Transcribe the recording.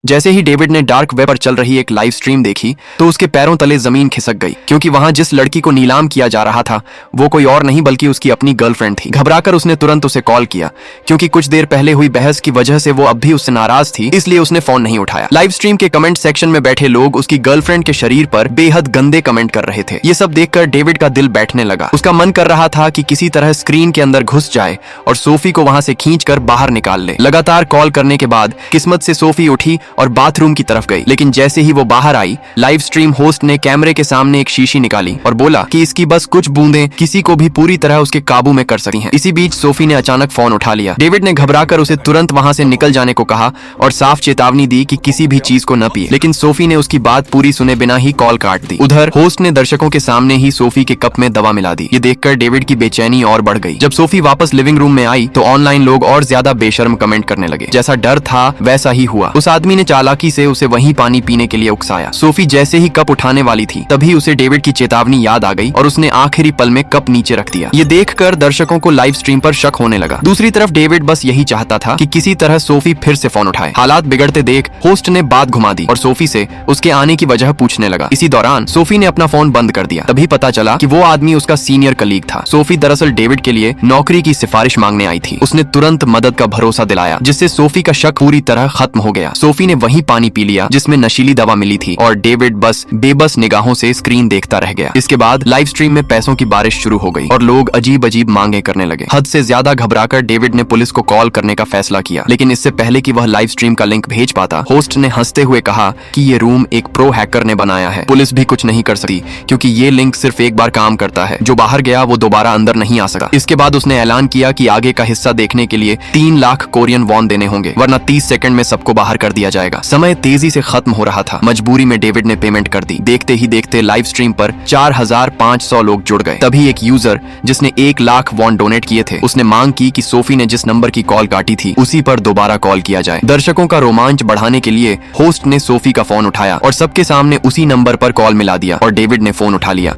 जैसे ही डेविड ने dark web पर चल रही एक लाइव स्ट्रीम देखी तो उसके पैरों तले जमीन खिसक गई, क्योंकि वहां जिस लड़की को नीलाम किया जा रहा था वो कोई और नहीं बल्कि उसकी अपनी गर्लफ्रेंड थी। घबराकर उसने तुरंत उसे कॉल किया, क्योंकि कुछ देर पहले हुई बहस की वजह से वो अब भी उससे नाराज थी, इसलिए उसने फोन नहीं उठाया। लाइव स्ट्रीम के कमेंट सेक्शन में बैठे लोग उसकी गर्लफ्रेंड के शरीर पर बेहद गंदे कमेंट कर रहे थे। ये सब देखकर डेविड का दिल बैठने लगा। उसका मन कर रहा था कि किसी तरह स्क्रीन के अंदर घुस जाए और सोफी को वहां से खींचकर बाहर निकाल ले। लगातार कॉल करने के बाद किस्मत से सोफी उठी और बाथरूम की तरफ गई, लेकिन जैसे ही वो बाहर आई, लाइव स्ट्रीम होस्ट ने कैमरे के सामने एक शीशी निकाली और बोला कि इसकी बस कुछ बूंदें किसी को भी पूरी तरह उसके काबू में कर सकती हैं। इसी बीच सोफी ने अचानक फोन उठा लिया। डेविड ने घबराकर उसे तुरंत वहां से निकल जाने को कहा और साफ चेतावनी दी कि किसी भी चीज को न पिए, लेकिन सोफी ने उसकी बात पूरी सुने बिना ही कॉल काट दी। उधर होस्ट ने दर्शकों के सामने ही सोफी के कप में दवा मिला दी। ये देखकर डेविड की बेचैनी और बढ़ गई। जब सोफी वापस लिविंग रूम में आई तो ऑनलाइन लोग और ज्यादा बेशर्म कमेंट करने लगे। जैसा डर था वैसा ही हुआ। उस आदमी ने चालाकी से उसे वहीं पानी पीने के लिए उकसाया। सोफी जैसे ही कप उठाने वाली थी तभी उसे डेविड की चेतावनी याद आ गई और उसने आखिरी पल में कप नीचे रख दिया। ये देखकर दर्शकों को लाइव स्ट्रीम पर शक होने लगा। दूसरी तरफ डेविड बस यही चाहता था कि किसी तरह सोफी फिर से फोन उठाए। हालात बिगड़ते देख होस्ट ने बात घुमा दी और सोफी से उसके आने की वजह पूछने लगा। इसी दौरान सोफी ने अपना फोन बंद कर दिया। तभी पता चला कि वो आदमी उसका सीनियर कलीग था। सोफी दरअसल डेविड के लिए नौकरी की सिफारिश मांगने आई थी। उसने तुरंत मदद का भरोसा दिलाया, जिससे सोफी का शक पूरी तरह खत्म हो गया। सोफी ने वही पानी पी लिया जिसमें नशीली दवा मिली थी और डेविड बस बेबस निगाहों से स्क्रीन देखता रह गया। इसके बाद लाइव स्ट्रीम में पैसों की बारिश शुरू हो गई और लोग अजीब अजीब मांगे करने लगे। हद से ज्यादा घबराकर डेविड ने पुलिस को कॉल करने का फैसला किया, लेकिन इससे पहले कि वह लाइव स्ट्रीम का लिंक भेज पाता, होस्ट ने हंसते हुए कहा कि ये रूम एक प्रो हैकर ने बनाया है। पुलिस भी कुछ नहीं कर सकती, क्योंकि ये लिंक सिर्फ एक बार काम करता है। जो बाहर गया वो दोबारा अंदर नहीं आ सकता। इसके बाद उसने ऐलान किया कि आगे का हिस्सा देखने के लिए 3 लाख कोरियन वॉन देने होंगे, वरना 30 सेकंड में सबको बाहर कर दिया जाएगा। समय तेजी से खत्म हो रहा था। मजबूरी में डेविड ने पेमेंट कर दी। देखते ही देखते लाइव स्ट्रीम पर 4500 लोग जुड़ गए। तभी एक यूजर जिसने 1 लाख वॉन डोनेट किए थे, उसने मांग की कि सोफी ने जिस नंबर की कॉल काटी थी उसी पर दोबारा कॉल किया जाए। दर्शकों का रोमांच बढ़ाने के लिए होस्ट ने सोफी का फोन उठाया और सबके सामने उसी नंबर पर कॉल मिला दिया और डेविड ने फोन उठा लिया।